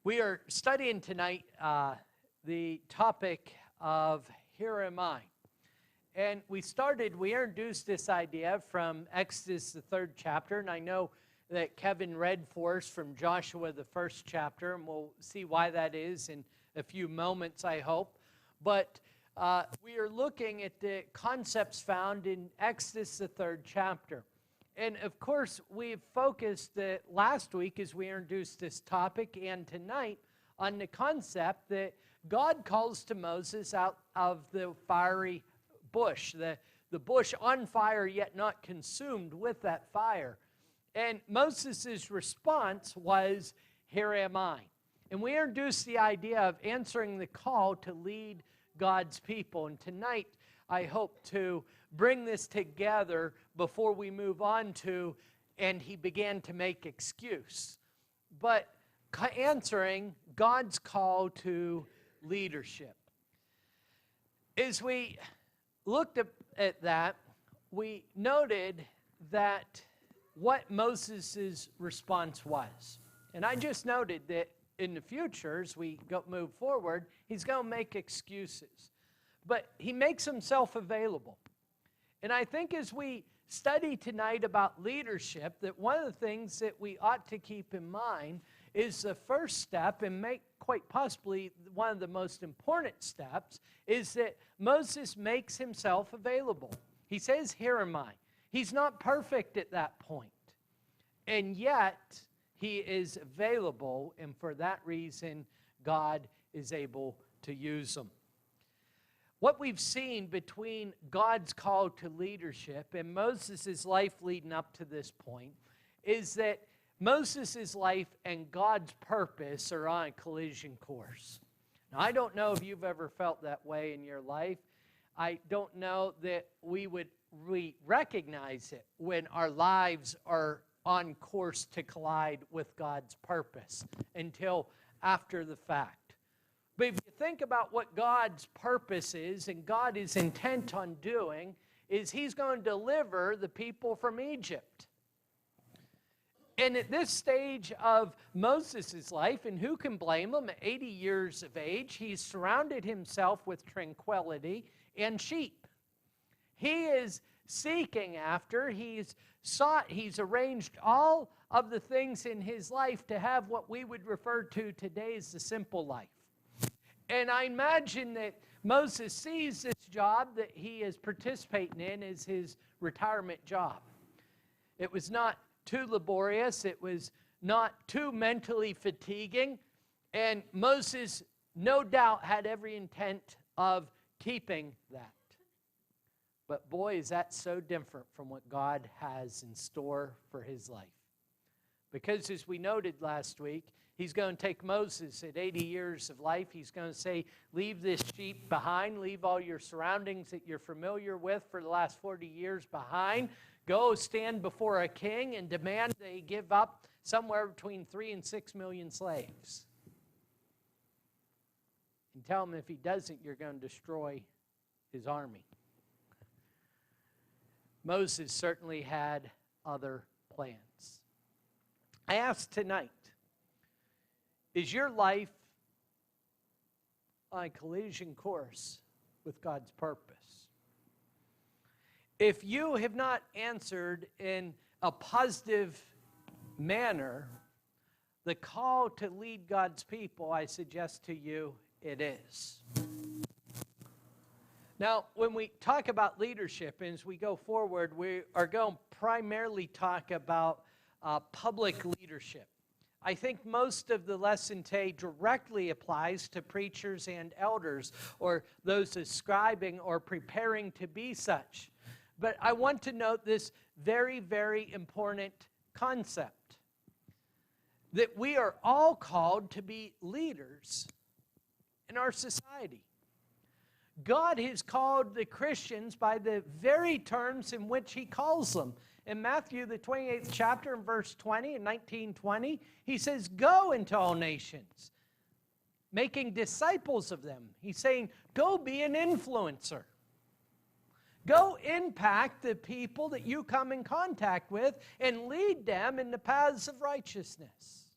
We are studying tonight the topic of Here Am I. And we introduced this idea from Exodus, the 3rd chapter, and I know that Kevin read for us from Joshua, the 1st chapter, and we'll see why that is in a few moments, I hope. But we are looking at the concepts found in Exodus, the 3rd chapter. And of course, we've focused last week as we introduced this topic and tonight on the concept that God calls to Moses out of the fiery bush, the bush on fire yet not consumed with that fire. And Moses' response was, "Here am I." And we introduced the idea of answering the call to lead God's people. And tonight, I hope to bring this together before we move on to, and he began to make excuse. But answering God's call to leadership. As we looked at that, we noted that what Moses' response was. And I just noted that in the future, as we move forward, he's going to make excuses. But he makes himself available. And I think as we study tonight about leadership, that one of the things that we ought to keep in mind is the first step, and quite possibly one of the most important steps, is that Moses makes himself available. He says, "Here am I." He's not perfect at that point. And yet, he is available, and for that reason, God is able to use him. What we've seen between God's call to leadership and Moses' life leading up to this point is that Moses' life and God's purpose are on a collision course. Now, I don't know if you've ever felt that way in your life. I don't know that we recognize it when our lives are on course to collide with God's purpose until after the fact. But if you think about what God's purpose is and God is intent on doing, is he's going to deliver the people from Egypt. And at this stage of Moses' life, and who can blame him, at 80 years of age, he's surrounded himself with tranquility and sheep. He is seeking after, he's arranged all of the things in his life to have what we would refer to today as the simple life. And I imagine that Moses sees this job that he is participating in as his retirement job. It was not too laborious. It was not too mentally fatiguing. And Moses, no doubt, had every intent of keeping that. But boy, is that so different from what God has in store for his life. Because as we noted last week, he's going to take Moses at 80 years of life. He's going to say, leave this sheep behind. Leave all your surroundings that you're familiar with for the last 40 years behind. Go stand before a king and demand they give up somewhere between 3 and 6 million slaves. And tell him if he doesn't, you're going to destroy his army. Moses certainly had other plans. I ask tonight, is your life on a collision course with God's purpose? If you have not answered in a positive manner the call to lead God's people, I suggest to you it is. Now, when we talk about leadership, and as we go forward, we are going to primarily talk about public leadership. I think most of the lesson today directly applies to preachers and elders, or those ascribing or preparing to be such. But I want to note this very, very important concept, that we are all called to be leaders in our society. God has called the Christians by the very terms in which he calls them. In Matthew, the 28th chapter, in verse 20, in 19:20, he says, go into all nations, making disciples of them. He's saying, go be an influencer. Go impact the people that you come in contact with and lead them in the paths of righteousness.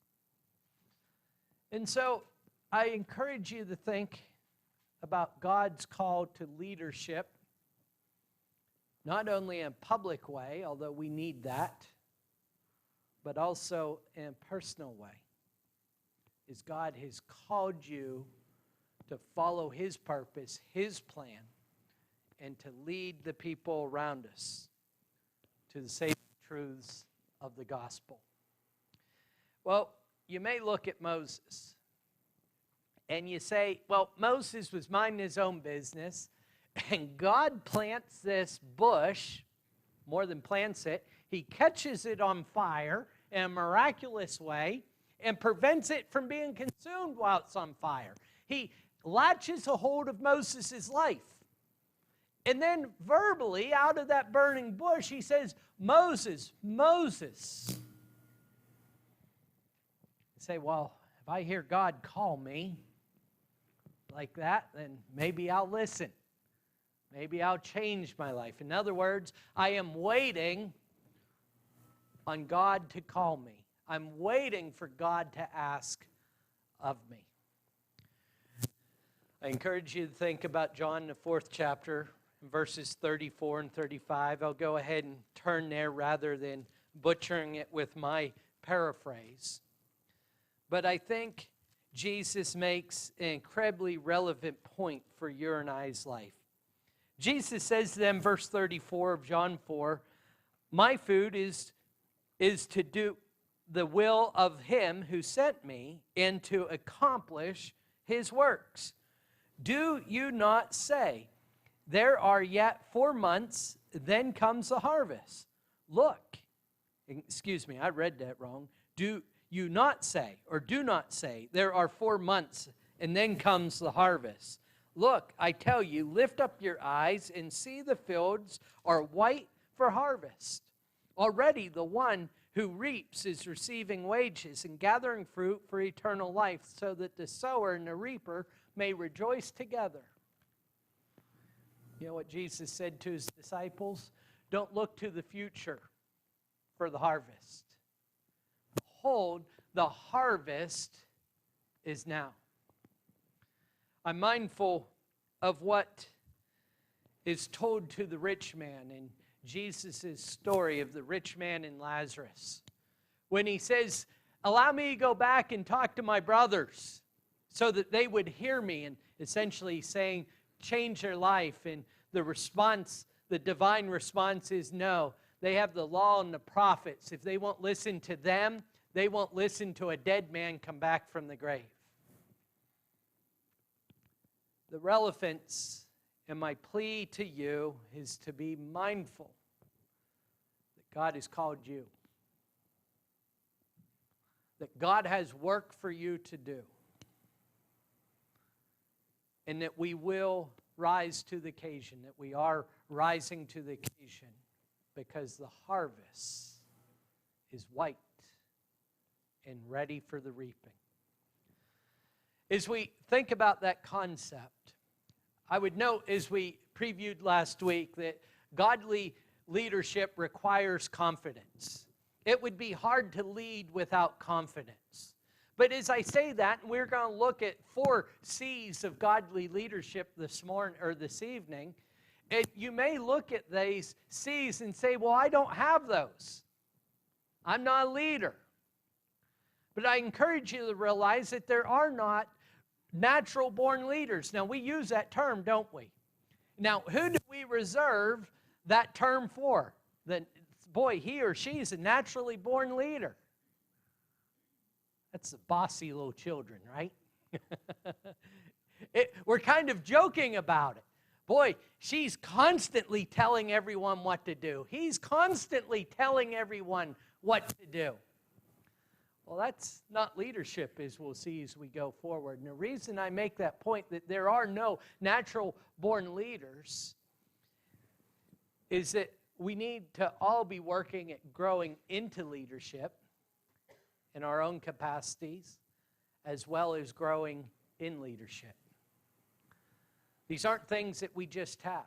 And so I encourage you to think about God's call to leadership, not only in a public way, although we need that, but also in a personal way. Is God has called you to follow His purpose, His plan, and to lead the people around us to the saving truths of the gospel. Well, you may look at Moses and you say, well, Moses was minding his own business, and God plants this bush, more than plants it, He catches it on fire in a miraculous way and prevents it from being consumed while it's on fire. He latches a hold of Moses' life. And then verbally, out of that burning bush, He says, Moses, Moses. You say, well, if I hear God call me like that, then maybe I'll listen. Maybe I'll change my life. In other words, I am waiting on God to call me. I'm waiting for God to ask of me. I encourage you to think about John, the 4th chapter, verses 34 and 35. I'll go ahead and turn there rather than butchering it with my paraphrase. But I think Jesus makes an incredibly relevant point for your and I's life. Jesus says to them, verse 34 of John 4, my food is to do the will of Him who sent me and to accomplish His works. Do you not say, there are yet 4 months, then comes the harvest? Look, excuse me, I read that wrong. Do you not say, or do not say, there are 4 months, and then comes the harvest? Look, I tell you, lift up your eyes and see the fields are white for harvest. Already the one who reaps is receiving wages and gathering fruit for eternal life, so that the sower and the reaper may rejoice together. You know what Jesus said to His disciples? Don't look to the future for the harvest. Behold, the harvest is now. I'm mindful of what is told to the rich man in Jesus' story of the rich man and Lazarus. When he says, allow me to go back and talk to my brothers so that they would hear me, and essentially saying, change their life. And the response, the divine response is no. They have the law and the prophets. If they won't listen to them, they won't listen to a dead man come back from the grave. The relevance and my plea to you is to be mindful that God has called you. That God has work for you to do. And that we will rise to the occasion, that we are rising to the occasion, because the harvest is white and ready for the reaping. As we think about that concept, I would note, as we previewed last week, that godly leadership requires confidence. It would be hard to lead without confidence. But as I say that, and we're going to look at 4 C's of godly leadership this morning or this evening, you may look at these C's and say, well, I don't have those. I'm not a leader. But I encourage you to realize that there are not natural-born leaders. Now, we use that term, don't we? Now, who do we reserve that term for? Boy, he or she is a naturally born leader. That's the bossy little children, right? We're kind of joking about it. Boy, she's constantly telling everyone what to do. He's constantly telling everyone what to do. Well, that's not leadership, as we'll see as we go forward. And the reason I make that point, that there are no natural-born leaders, is that we need to all be working at growing into leadership in our own capacities, as well as growing in leadership. These aren't things that we just have.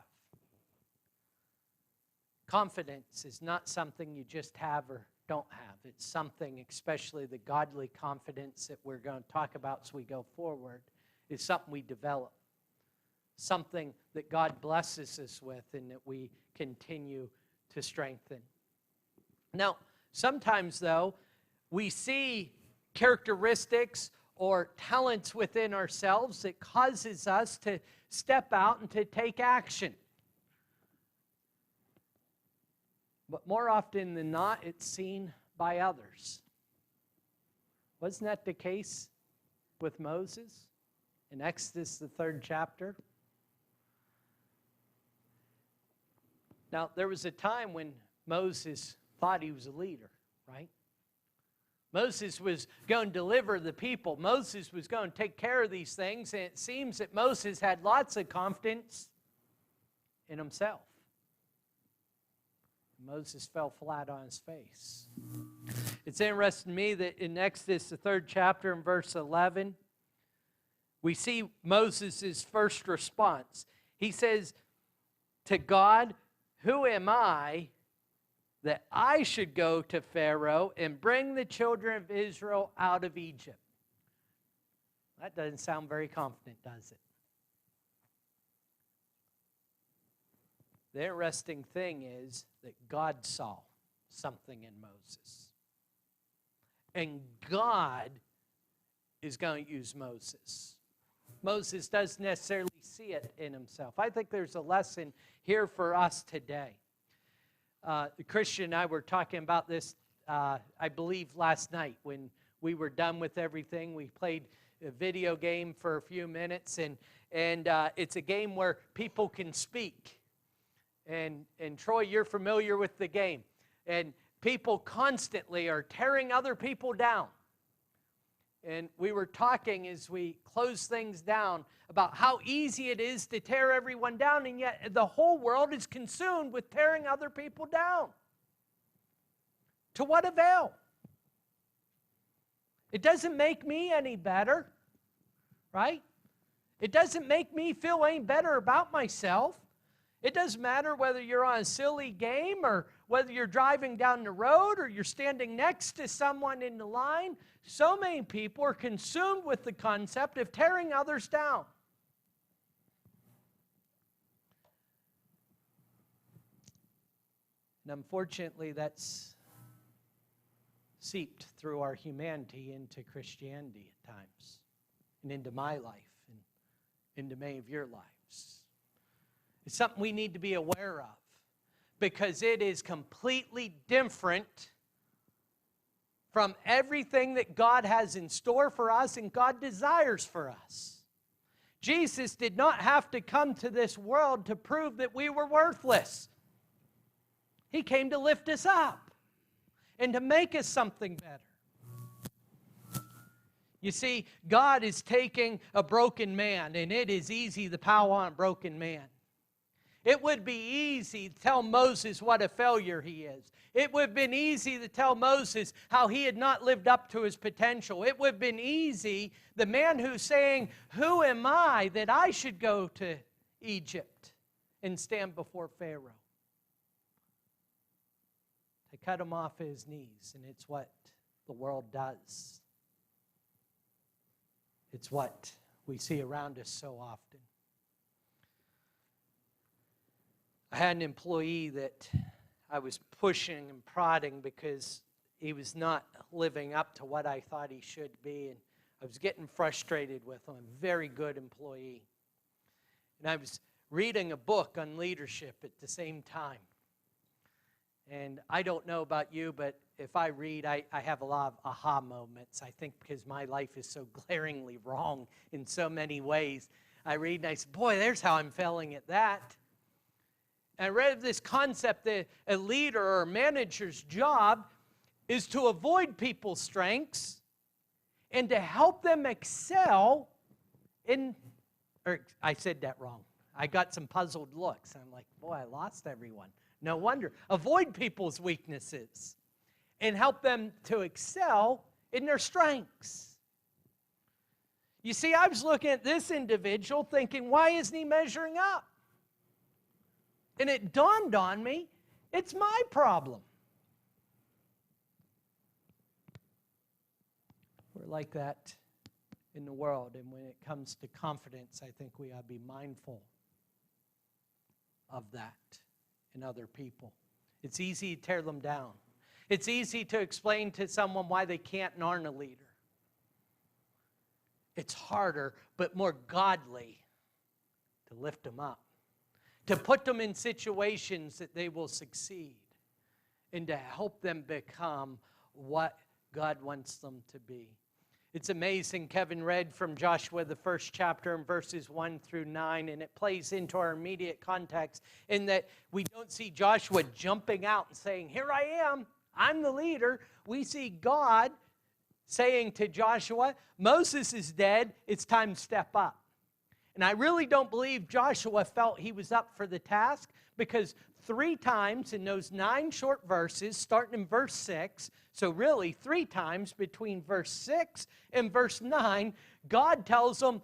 Confidence is not something you just have or don't have. It's something, especially the godly confidence that we're going to talk about as we go forward, is something we develop. Something that God blesses us with and that we continue to strengthen. Now, sometimes, though, we see characteristics or talents within ourselves that causes us to step out and to take action. But more often than not, it's seen by others. Wasn't that the case with Moses in Exodus, the 3rd chapter? Now, there was a time when Moses thought he was a leader, right? Moses was going to deliver the people. Moses was going to take care of these things, and it seems that Moses had lots of confidence in himself. Moses fell flat on his face. It's interesting to me that in Exodus, the 3rd chapter, in verse 11, we see Moses' first response. He says to God, "Who am I that I should go to Pharaoh and bring the children of Israel out of Egypt?" That doesn't sound very confident, does it? The interesting thing is that God saw something in Moses. And God is going to use Moses. Moses doesn't necessarily see it in himself. I think there's a lesson here for us today. Christian and I were talking about this, I believe, last night when we were done with everything. We played a video game for a few minutes, and it's a game where people can speak. And Troy, you're familiar with the game. And people constantly are tearing other people down. And we were talking as we closed things down about how easy it is to tear everyone down, and yet the whole world is consumed with tearing other people down. To what avail? It doesn't make me any better, right? It doesn't make me feel any better about myself. It doesn't matter whether you're on a silly game or whether you're driving down the road or you're standing next to someone in the line. So many people are consumed with the concept of tearing others down. And unfortunately, that's seeped through our humanity into Christianity at times, and into my life, and into many of your lives. It's something we need to be aware of, because it is completely different from everything that God has in store for us and God desires for us. Jesus did not have to come to this world to prove that we were worthless. He came to lift us up and to make us something better. You see, God is taking a broken man, and it is easy to power on a broken man. It would be easy to tell Moses what a failure he is. It would have been easy to tell Moses how he had not lived up to his potential. It would have been easy, the man who's saying, "Who am I that I should go to Egypt and stand before Pharaoh?" To cut him off his knees, and it's what the world does. It's what we see around us so often. I had an employee that I was pushing and prodding because he was not living up to what I thought he should be, and I was getting frustrated with him. A very good employee. And I was reading a book on leadership at the same time. And I don't know about you, but if I read, I have a lot of aha moments, I think, because my life is so glaringly wrong in so many ways. I read and I say, boy, there's how I'm failing at that. And I read this concept that a leader or a manager's job is to avoid people's strengths and to help them excel in, or I said that wrong. I got some puzzled looks. I'm like, boy, I lost everyone. No wonder. Avoid people's weaknesses and help them to excel in their strengths. You see, I was looking at this individual thinking, why isn't he measuring up? And it dawned on me, it's my problem. We're like that in the world, and when it comes to confidence, I think we ought to be mindful of that in other people. It's easy to tear them down. It's easy to explain to someone why they can't and aren't a leader. It's harder, but more godly to lift them up, to put them in situations that they will succeed, and to help them become what God wants them to be. It's amazing. Kevin read from Joshua, the first chapter, in verses 1 through 9, and it plays into our immediate context in that we don't see Joshua jumping out and saying, "Here I am, I'm the leader." We see God saying to Joshua, "Moses is dead, it's time to step up." And I really don't believe Joshua felt he was up for the task, because 3 times in those 9 short verses, starting in verse 6, so really 3 times between verse 6 and verse 9, God tells them,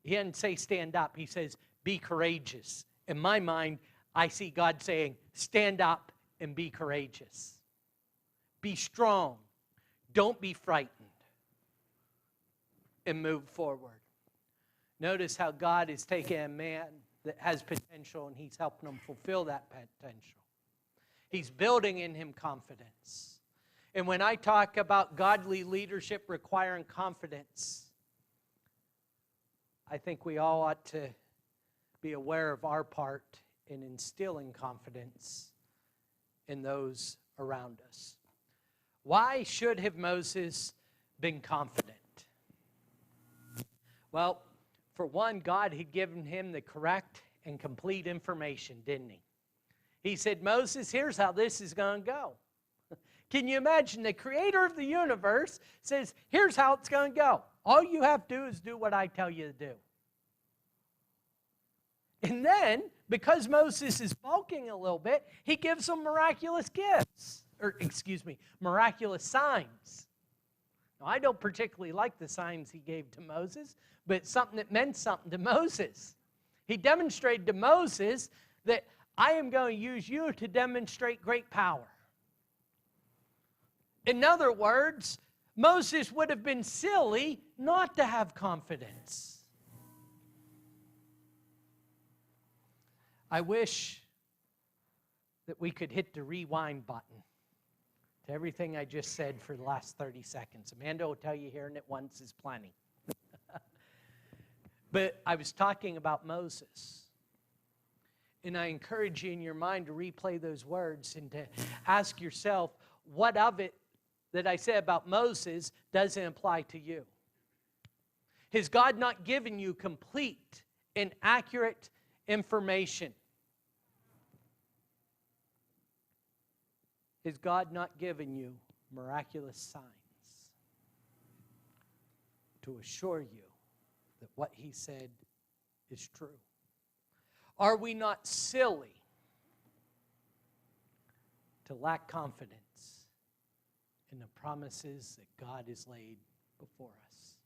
he didn't say stand up, he says be courageous. In my mind, I see God saying stand up and be courageous. Be strong. Don't be frightened. And move forward. Notice how God is taking a man that has potential and he's helping him fulfill that potential. He's building in him confidence. And when I talk about godly leadership requiring confidence, I think we all ought to be aware of our part in instilling confidence in those around us. Why should have Moses been confident? Well, for one, God had given him the correct and complete information, didn't he? He said, "Moses, here's how this is going to go." Can you imagine? The creator of the universe says, "Here's how it's going to go. All you have to do is do what I tell you to do." And then, because Moses is balking a little bit, he gives them miraculous gifts. Miraculous signs. Now, I don't particularly like the signs he gave to Moses, but it's something that meant something to Moses. He demonstrated to Moses that I am going to use you to demonstrate great power. In other words, Moses would have been silly not to have confidence. I wish that we could hit the rewind button to everything I just said for the last 30 seconds. Amanda will tell you hearing it once is plenty. But I was talking about Moses. And I encourage you in your mind to replay those words and to ask yourself, what of it that I said about Moses doesn't apply to you? Has God not given you complete and accurate information? Has God not given you miraculous signs to assure you that what he said is true? Are we not silly to lack confidence in the promises that God has laid before us?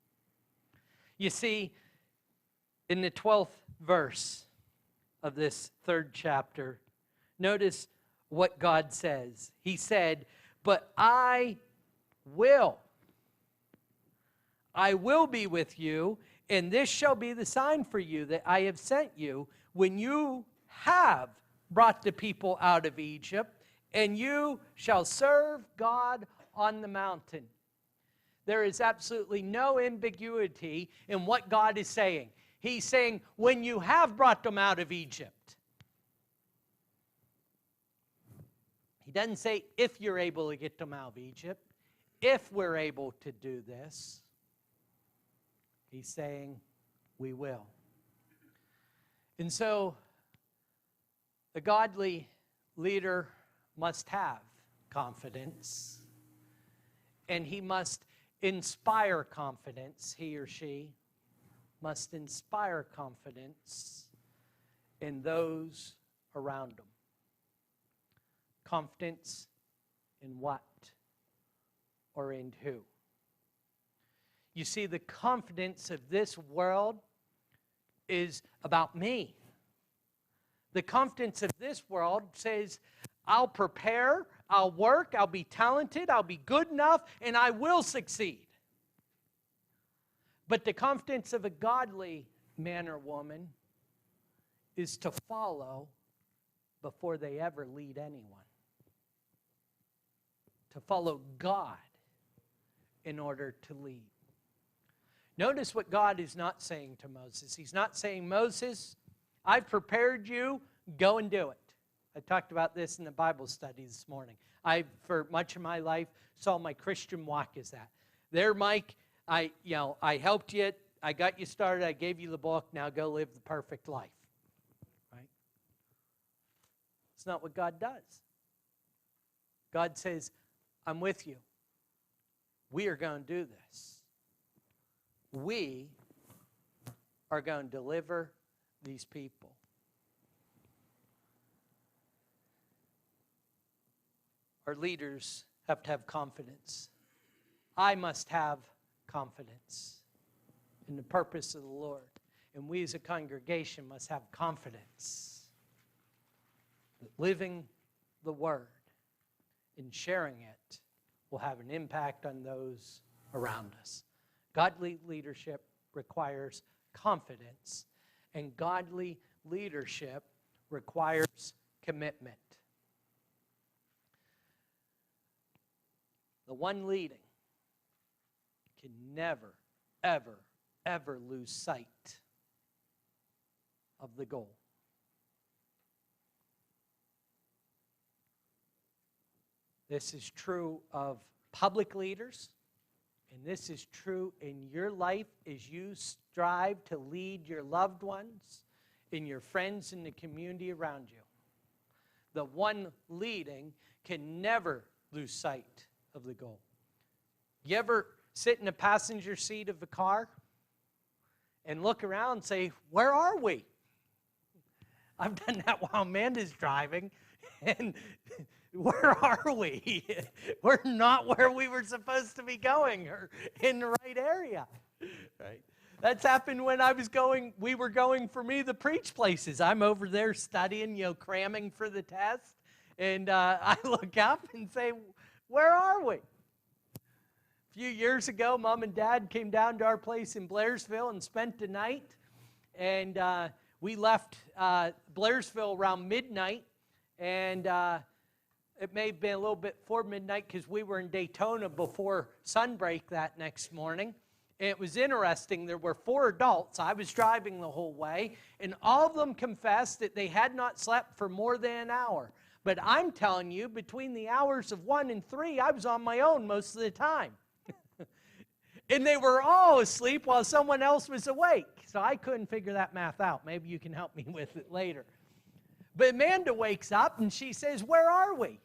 You see, in the 12th verse of this 3rd chapter, notice what God says. He said, "But I will be with you, and this shall be the sign for you that I have sent you when you have brought the people out of Egypt, and you shall serve God on the mountain." There is absolutely no ambiguity in what God is saying. He's saying, when you have brought them out of Egypt. He doesn't say if you're able to get them out of Egypt, if we're able to do this. He's saying we will. And so a godly leader must have confidence, and he must inspire confidence. He or she must inspire confidence in those around them. Confidence in what or in who? You see, the confidence of this world is about me. The confidence of this world says, I'll prepare, I'll work, I'll be talented, I'll be good enough, and I will succeed. But the confidence of a godly man or woman is to follow before they ever lead anyone. To follow God in order to lead. Notice what God is not saying to Moses. He's not saying, Moses, I've prepared you, go and do it. I talked about this in the Bible study this morning. I, for much of my life, saw my Christian walk as that. There, Mike, I helped you, I got you started, I gave you the book, now go live the perfect life. Right? It's not what God does. God says, I'm with you. We are going to do this. We are going to deliver these people. Our leaders have to have confidence. I must have confidence in the purpose of the Lord. And we as a congregation must have confidence that living the Word and sharing it will have an impact on those around us. Godly leadership requires confidence, and godly leadership requires commitment. The one leading can never, ever, ever lose sight of the goal. This is true of public leaders, and this is true in your life as you strive to lead your loved ones and your friends in the community around you. The one leading can never lose sight of the goal. You ever sit in the passenger seat of a car and look around and say, where are we? I've done that while Amanda's driving, and where are we? We're not where we were supposed to be going or in the right area. Right? That's happened when we were going for me to preach places. I'm over there studying, cramming for the test, and I look up and say, where are we? A few years ago, Mom and Dad came down to our place in Blairsville and spent the night, and we left Blairsville around midnight, and it may have been a little bit before midnight because we were in Daytona before sunbreak that next morning. And it was interesting. There were 4 adults. I was driving the whole way, and all of them confessed that they had not slept for more than an hour. But I'm telling you, between the hours of 1 and 3, I was on my own most of the time. And they were all asleep while someone else was awake. So I couldn't figure that math out. Maybe you can help me with it later. But Amanda wakes up and she says, where are we?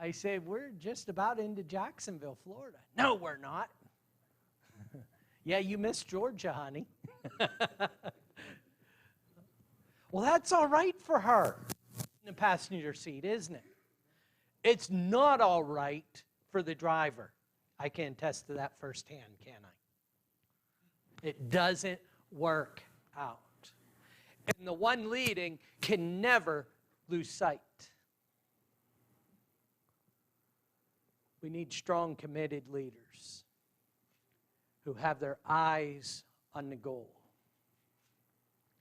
I said, we're just about into Jacksonville, Florida. No, we're not. Yeah, you missed Georgia, honey. Well, that's all right for her in the passenger seat, isn't it? It's not all right for the driver. I can attest to that firsthand, can I? It doesn't work out. And the one leading can never lose sight. We need strong, committed leaders who have their eyes on the goal.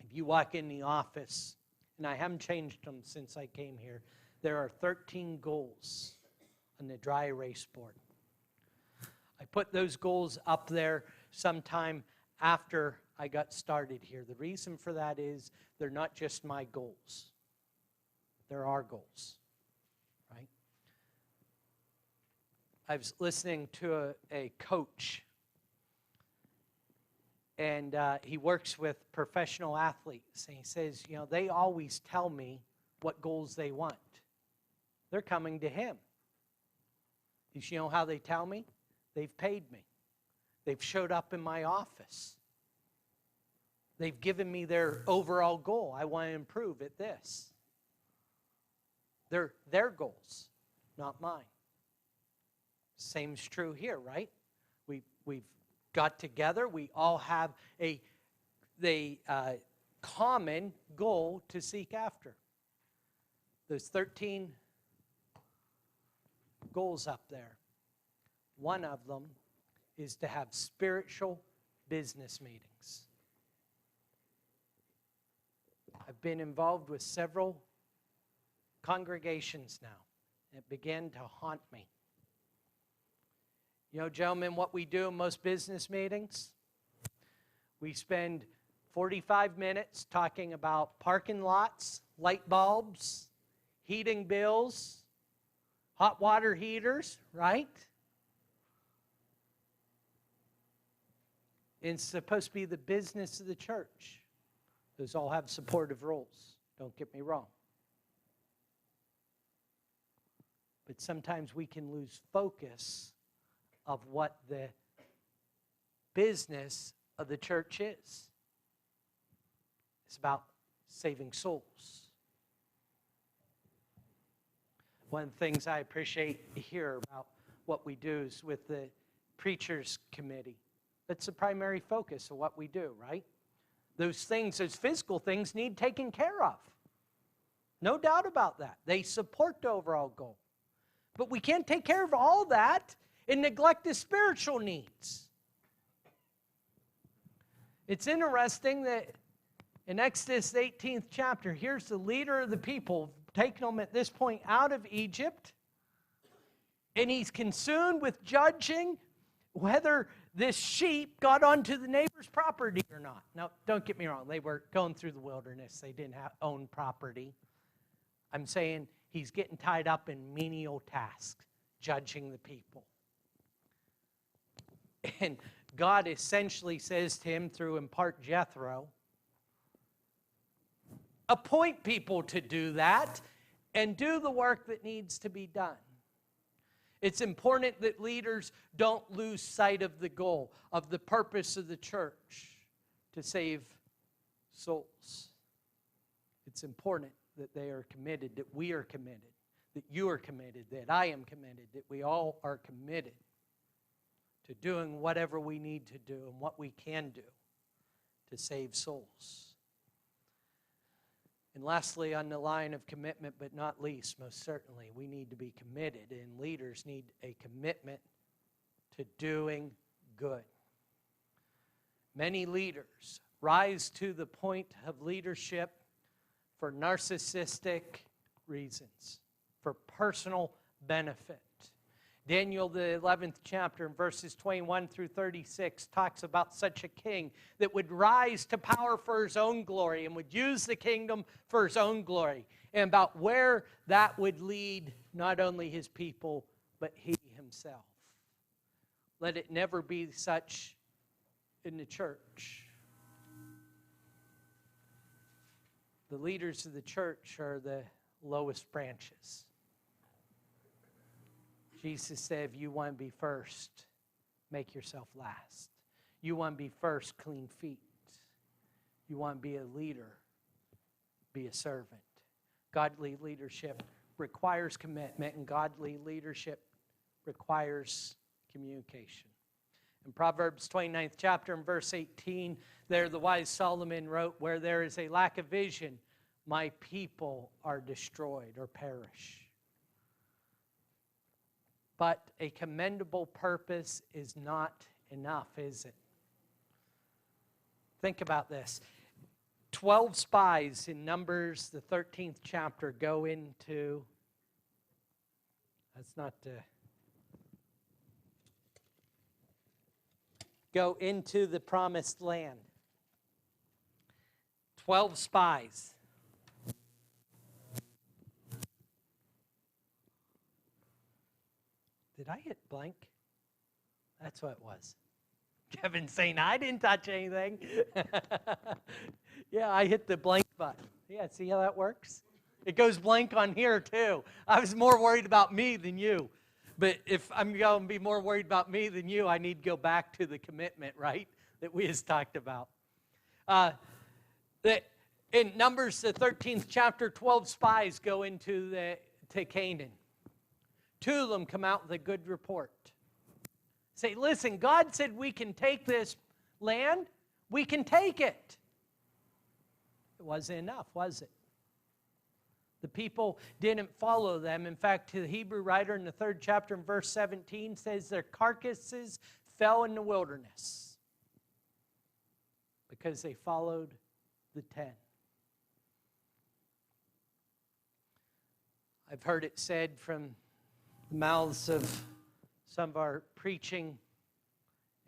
If you walk in the office, and I haven't changed them since I came here, there are 13 goals on the dry erase board. I put those goals up there sometime after I got started here. The reason for that is they're not just my goals. They're our goals, right? I was listening to a coach, and he works with professional athletes, and he says, they always tell me what goals they want. They're coming to him. You know how they tell me? They've paid me. They've showed up in my office. They've given me their overall goal. I want to improve at this. They're their goals, not mine. Same's true here, right? We've got together. We all have a common goal to seek after. There's 13 goals up there. One of them is to have spiritual business meetings. I've been involved with several congregations now. It began to haunt me. You know, gentlemen, what we do in most business meetings, we spend 45 minutes talking about parking lots, light bulbs, heating bills, hot water heaters, right? It's supposed to be the business of the church. Those all have supportive roles. Don't get me wrong. But sometimes we can lose focus of what the business of the church is. It's about saving souls. One of the things I appreciate here about what we do is with the preachers committee. That's the primary focus of what we do, right? Those things, those physical things need taken care of. No doubt about that. They support the overall goal. But we can't take care of all that and neglect the spiritual needs. It's interesting that in Exodus 18th chapter, here's the leader of the people taking them at this point out of Egypt. And he's consumed with judging whether this sheep got onto the neighbor's property or not. Now, don't get me wrong. They were going through the wilderness. They didn't own property. I'm saying he's getting tied up in menial tasks, judging the people. And God essentially says to him through in part Jethro, appoint people to do that and do the work that needs to be done. It's important that leaders don't lose sight of the goal, of the purpose of the church to save souls. It's important that they are committed, that we are committed, that you are committed, that I am committed, that we all are committed to doing whatever we need to do and what we can do to save souls. And lastly, on the line of commitment, but not least, most certainly, we need to be committed, and leaders need a commitment to doing good. Many leaders rise to the point of leadership for narcissistic reasons, for personal benefit. Daniel, the 11th chapter, in verses 21 through 36, talks about such a king that would rise to power for his own glory and would use the kingdom for his own glory, and about where that would lead not only his people, but he himself. Let it never be such in the church. The leaders of the church are the lowest branches. Jesus said, if you want to be first, make yourself last. You want to be first, clean feet. You want to be a leader, be a servant. Godly leadership requires commitment, and godly leadership requires communication. In Proverbs 29th chapter and verse 18, there the wise Solomon wrote, where there is a lack of vision, my people are destroyed or perish. But a commendable purpose is not enough, is it? Think about this. 12 spies in Numbers, the 13th chapter, go into, go into the promised land. 12 spies. Did I hit blank? That's what it was. Kevin's saying, I didn't touch anything. Yeah, I hit the blank button. Yeah, see how that works? It goes blank on here too. I was more worried about me than you. But if I'm going to be more worried about me than you, I need to go back to the commitment, right, that we just talked about. In Numbers, the 13th chapter, 12 spies go to Canaan. 2 of them come out with a good report. Say, listen, God said we can take this land. We can take it. It wasn't enough, was it? The people didn't follow them. In fact, the Hebrew writer in the 3rd chapter in verse 17 says their carcasses fell in the wilderness. because they followed the 10. I've heard it said from the mouths of some of our preaching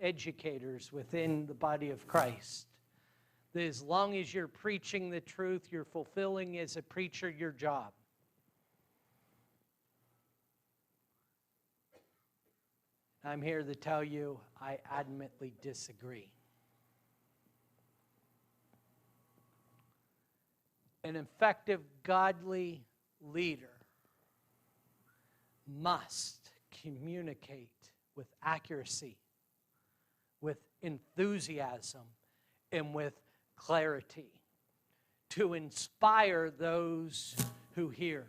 educators within the body of Christ that as long as you're preaching the truth, you're fulfilling as a preacher your job. I'm here to tell you I adamantly disagree. An effective, godly leader must communicate with accuracy, with enthusiasm, and with clarity to inspire those who hear.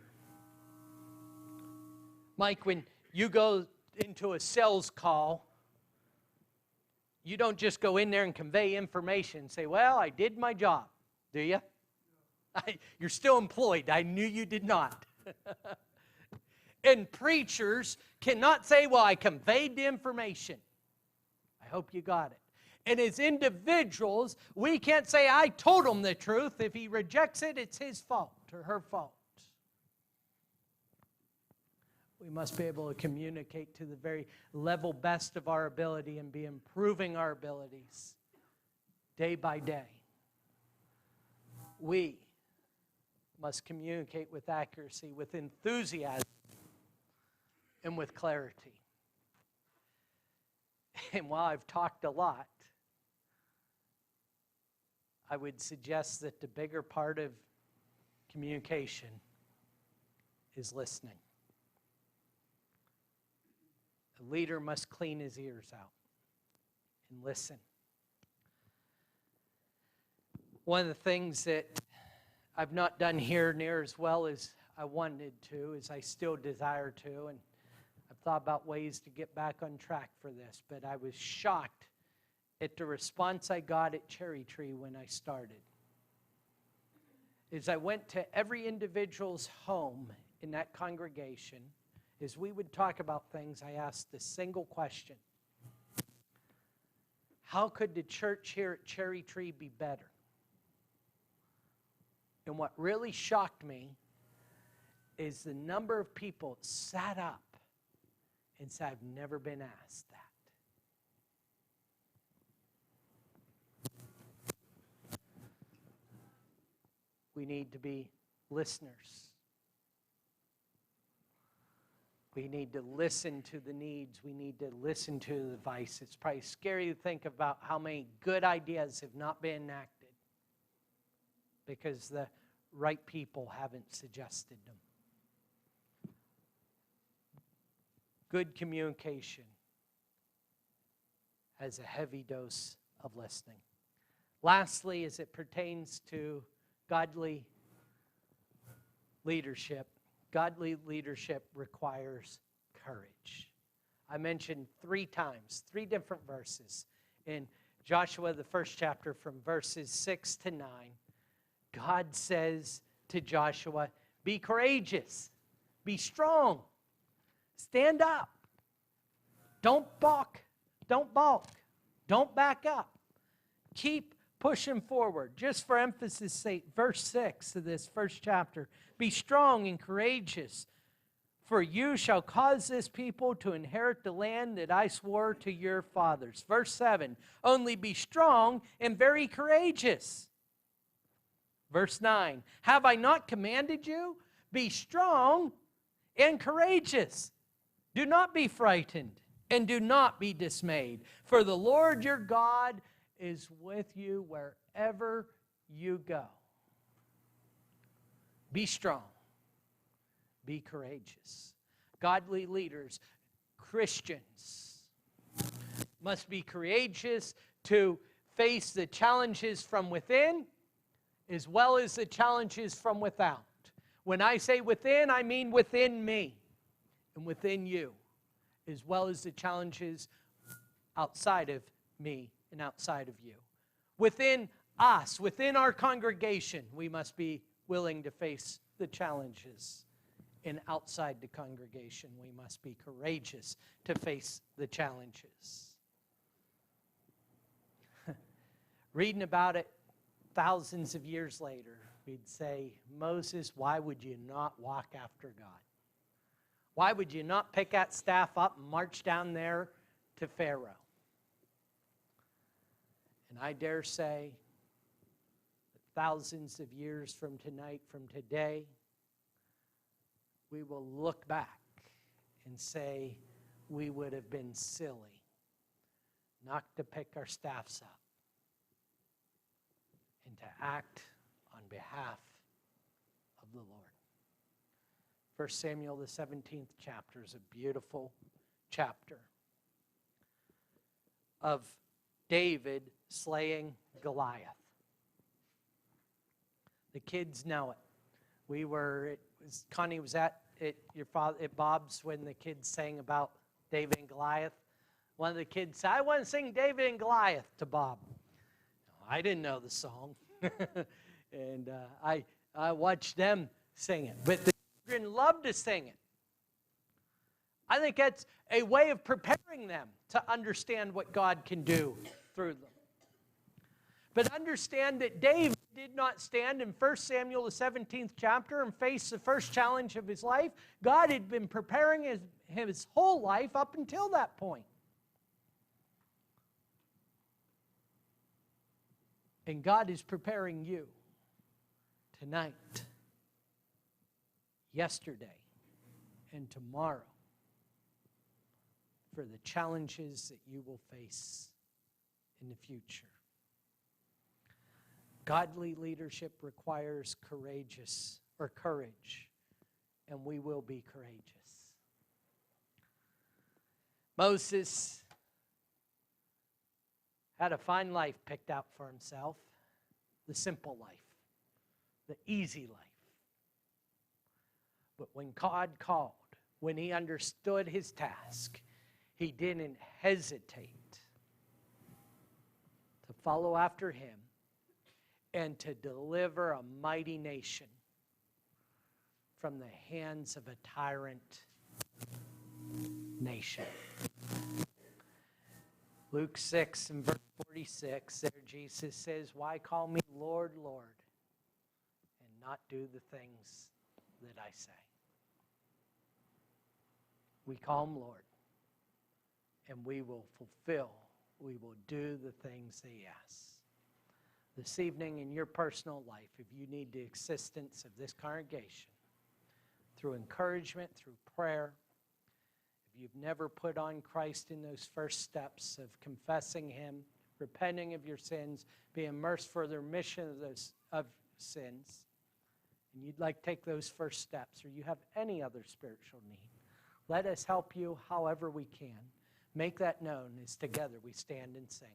Mike, when you go into a sales call, you don't just go in there and convey information and say, well, I did my job, do you? You're still employed. I knew you did not. And preachers cannot say, well, I conveyed the information. I hope you got it. And as individuals, we can't say, I told him the truth. If he rejects it, it's his fault or her fault. We must be able to communicate to the very level best of our ability and be improving our abilities day by day. We must communicate with accuracy, with enthusiasm, and with clarity. And while I've talked a lot, I would suggest that the bigger part of communication is listening. A leader must clean his ears out and listen. One of the things that I've not done here near as well as I wanted to, as I still desire to, and I've thought about ways to get back on track for this, but I was shocked at the response I got at Cherry Tree when I started. As I went to every individual's home in that congregation, as we would talk about things, I asked the single question: how could the church here at Cherry Tree be better? And what really shocked me is the number of people sat up and said, I've never been asked that. We need to be listeners. We need to listen to the needs. We need to listen to the advice. It's probably scary to think about how many good ideas have not been enacted because the right people haven't suggested them. Good communication has a heavy dose of listening. Lastly, as it pertains to godly leadership requires courage. I mentioned 3 times, 3 different verses. In Joshua, the first chapter, from verses 6 to 9, God says to Joshua, be courageous, be strong, stand up, don't balk, don't back up, keep pushing forward. Just for emphasis' sake, verse 6 of this first chapter, be strong and courageous, for you shall cause this people to inherit the land that I swore to your fathers. Verse 7, only be strong and very courageous. Verse 9, have I not commanded you? Be strong and courageous. Do not be frightened and do not be dismayed, for the Lord your God is with you wherever you go. Be strong. Be courageous. Godly leaders, Christians, must be courageous to face the challenges from within as well as the challenges from without. When I say within, I mean within me and within you, as well as the challenges outside of me and outside of you. Within us, within our congregation, we must be willing to face the challenges. And outside the congregation, we must be courageous to face the challenges. reading about it thousands of years later, we'd say, Moses, why would you not walk after God? Why would you not pick that staff up and march down there to Pharaoh? And I dare say, that thousands of years from tonight, from today, we will look back and say we would have been silly not to pick our staffs up and to act on behalf of the Lord. 1 Samuel, the 17th chapter, is a beautiful chapter of David slaying Goliath. The kids know it. Connie was at Bob's when the kids sang about David and Goliath. One of the kids said, I want to sing David and Goliath to Bob. I didn't know the song. And I watched them sing it. But the children love to sing it. I think that's a way of preparing them to understand what God can do through them. But understand that David did not stand in 1 Samuel, the 17th chapter, and face the first challenge of his life. God had been preparing his whole life up until that point. And God is preparing you tonight, yesterday, and tomorrow for the challenges that you will face in the future. Godly leadership requires courage, and we will be courageous. Moses had a fine life picked out for himself, the simple life, the easy life. But when God called, when he understood his task, he didn't hesitate to follow after him and to deliver a mighty nation from the hands of a tyrant nation. Luke 6 and verse 46, there Jesus says, why call me Lord, Lord, and not do the things that I say? We call him Lord, and we will do the things that he asks. This evening in your personal life, if you need the assistance of this congregation, through encouragement, through prayer, if you've never put on Christ in those first steps of confessing him, repenting of your sins, being immersed for the remission of sins, and you'd like to take those first steps, or you have any other spiritual need, let us help you however we can. Make that known as together we stand and sing.